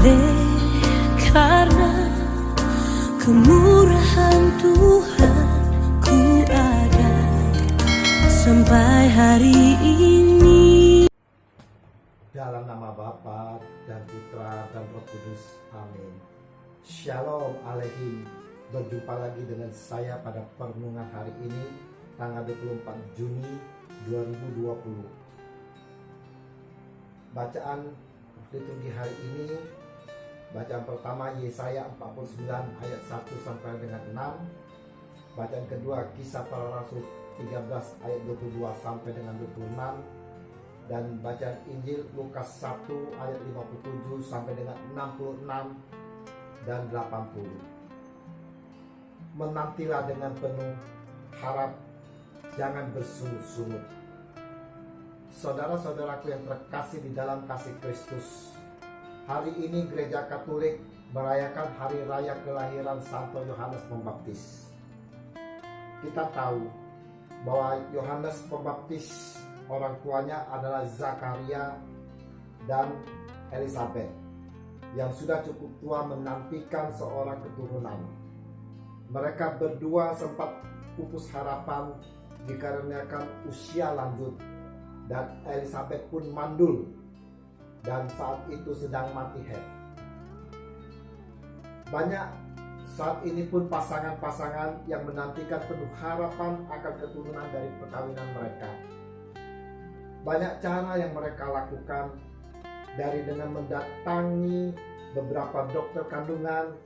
Oleh karena kemurahan Tuhan, ku ada sampai hari ini. Dalam nama Bapa dan Putra dan Roh Kudus, amin. Shalom Aleihim. Berjumpa lagi dengan saya pada perenungan hari ini, tanggal 24 Juni 2020. Bacaan liturgi hari ini, bacaan pertama Yesaya 49 ayat 1 sampai dengan 6. Bacaan kedua Kisah Para Rasul 13 ayat 22 sampai dengan 26. Dan bacaan Injil Lukas 1 ayat 57 sampai dengan 66 dan 80. Menantilah dengan penuh harap, jangan bersungut-sungut. Saudara-saudaraku yang terkasih di dalam kasih Kristus, hari ini Gereja Katolik merayakan hari raya kelahiran Santo Yohanes Pembaptis. Kita tahu bahwa Yohanes Pembaptis orang tuanya adalah Zakaria dan Elizabeth yang sudah cukup tua menantikan seorang keturunan. Mereka berdua sempat pupus harapan dikarenakan usia lanjut, dan Elizabeth pun mandul dan saat itu sedang mati haid. Banyak saat ini pun pasangan-pasangan yang menantikan penuh harapan akan keturunan dari perkawinan mereka. Banyak cara yang mereka lakukan, dari dengan mendatangi beberapa dokter kandungan,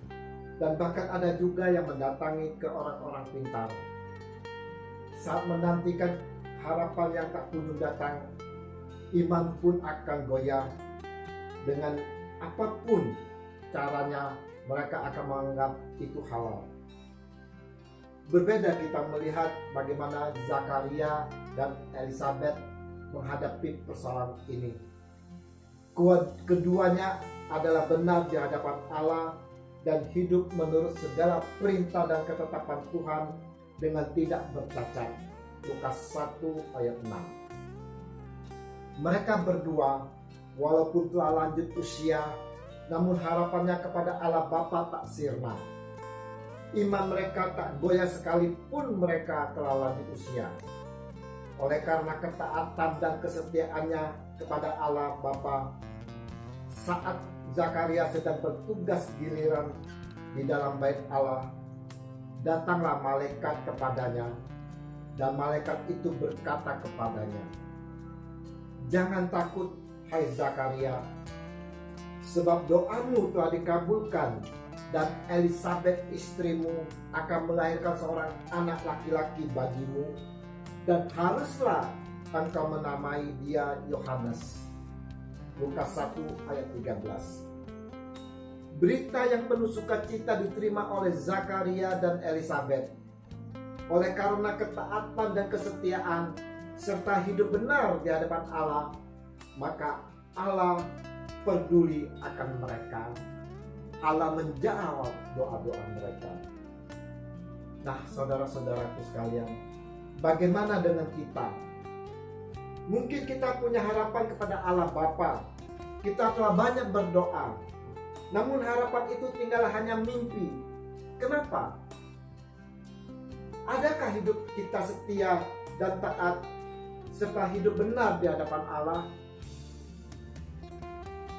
dan bahkan ada juga yang mendatangi ke orang-orang pintar. Saat menantikan harapan yang tak kunjung datang, iman pun akan goyah. Dengan apapun caranya, mereka akan menganggap itu halal. Berbeda kita melihat bagaimana Zakaria dan Elizabeth menghadapi persoalan ini. Keduanya adalah benar di hadapan Allah dan hidup menurut segala perintah dan ketetapan Tuhan dengan tidak bercacat. Lukas 1 ayat 6. Mereka berdua walaupun telah lanjut usia, namun harapannya kepada Allah Bapa tak sirna. Iman mereka tak goyah sekalipun mereka telah lanjut usia. Oleh karena ketaatan dan kesetiaannya kepada Allah Bapa, saat Zakaria sedang bertugas giliran di dalam bait Allah, datanglah malaikat kepadanya, dan malaikat itu berkata kepadanya, "Jangan takut, hai Zakaria, sebab doamu telah dikabulkan, dan Elizabeth istrimu akan melahirkan seorang anak laki-laki bagimu, dan haruslah engkau menamai dia Yohanes." Lukas 1 ayat 13. Berita yang penuh sukacita diterima oleh Zakaria dan Elizabeth. Oleh karena ketaatan dan kesetiaan serta hidup benar di hadapan Allah, maka Allah peduli akan mereka. Allah menjawab doa-doa mereka. Nah, saudara-saudaraku sekalian, bagaimana dengan kita? Mungkin kita punya harapan kepada Allah Bapa. Kita telah banyak berdoa, namun harapan itu tinggal hanya mimpi. Kenapa? Adakah hidup kita setia dan taat serta hidup benar di hadapan Allah?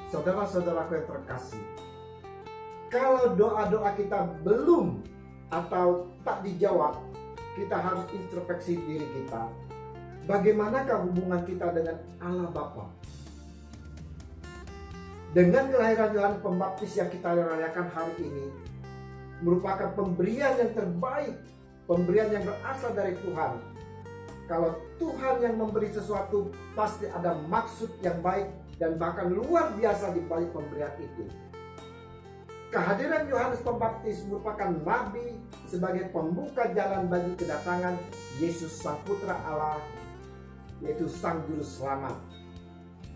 Saudara-saudaraku yang terkasih, kalau doa-doa kita belum atau tak dijawab, kita harus introspeksi diri kita. Bagaimanakah hubungan kita dengan Allah Bapa? Dengan kelahiran Yohanes Pembaptis yang kita rayakan hari ini, merupakan pemberian yang terbaik, pemberian yang berasal dari Tuhan. Kalau Tuhan yang memberi sesuatu, pasti ada maksud yang baik dan bahkan luar biasa di balik pemberian itu. Kehadiran Yohanes Pembaptis merupakan nabi sebagai pembuka jalan bagi kedatangan Yesus Sang Putra Allah, yaitu Sang Juru Selamat.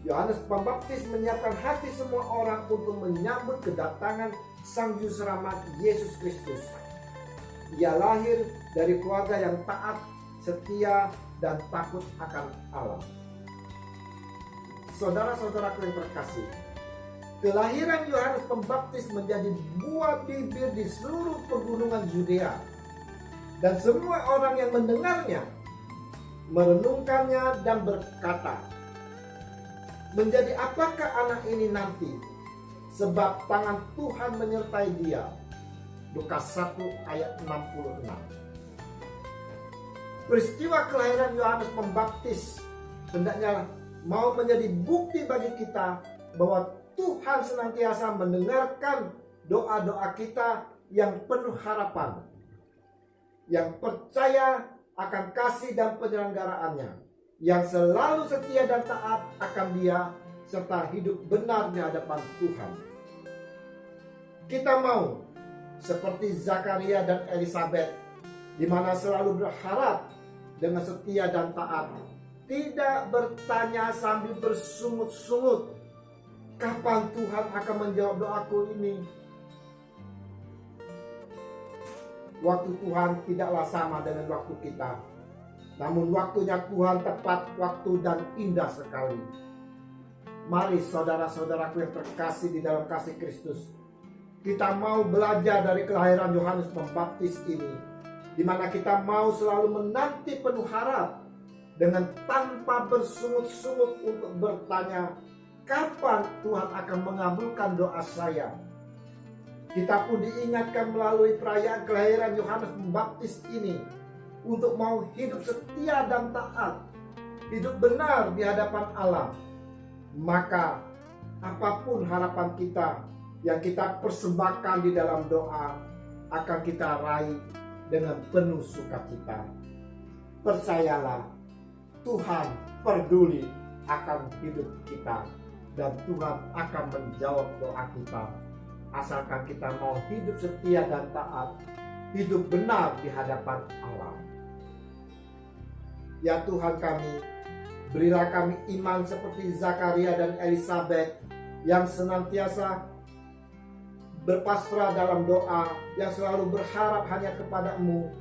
Yohanes Pembaptis menyiapkan hati semua orang untuk menyambut kedatangan Sang Juru Selamat Yesus Kristus. Ia lahir dari keluarga yang taat, setia, dan takut akan Allah. Saudara-saudaraku yang terkasih, kelahiran Yohanes Pembaptis menjadi buah bibir di seluruh pegunungan Yudea. Dan semua orang yang mendengarnya merenungkannya dan berkata, menjadi apakah anak ini nanti? Sebab tangan Tuhan menyertai dia. Lukas 1 ayat 66. Peristiwa kelahiran Yohanes Pembaptis hendaknya mau menjadi bukti bagi kita bahwa Tuhan senantiasa mendengarkan doa-doa kita yang penuh harapan, yang percaya akan kasih dan penyelenggaraannya, yang selalu setia dan taat akan Dia, serta hidup benar di hadapan Tuhan. Kita mau seperti Zakaria dan Elisabet, di mana selalu berharap dengan setia dan taat, tidak bertanya sambil bersungut-sungut, kapan Tuhan akan menjawab doaku ini? Waktu Tuhan tidaklah sama dengan waktu kita, namun waktunya Tuhan tepat waktu dan indah sekali. Mari saudara-saudaraku yang terkasih di dalam kasih Kristus, kita mau belajar dari kelahiran Yohanes Pembaptis ini, di mana kita mau selalu menanti penuh harap dengan tanpa bersungut-sungut untuk bertanya, kapan Tuhan akan mengabulkan doa saya? Kita pun diingatkan melalui perayaan kelahiran Yohanes Pembaptis ini untuk mau hidup setia dan taat, hidup benar di hadapan Allah. Maka apapun harapan kita yang kita persembahkan di dalam doa akan kita raih dengan penuh sukacita. Percayalah, Tuhan peduli akan hidup kita dan Tuhan akan menjawab doa kita, asalkan kita mau hidup setia dan taat, hidup benar di hadapan Allah. Ya Tuhan kami, berilah kami iman seperti Zakaria dan Elisabet yang senantiasa berpasrah dalam doa, yang selalu berharap hanya kepada-Mu,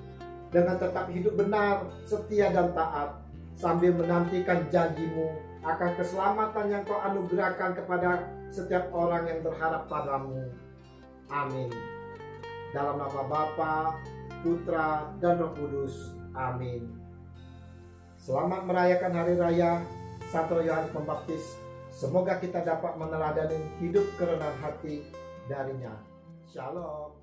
dengan tetap hidup benar, setia dan taat, sambil menantikan janji-Mu akan keselamatan yang Kau anugerahkan kepada setiap orang yang berharap padamu. Amin. Dalam nama Bapa, Putra, dan Roh Kudus. Amin. Selamat merayakan Hari Raya Santo Yohanes Pembaptis. Semoga kita dapat meneladani hidup kerendahan hati darinya. Shalom.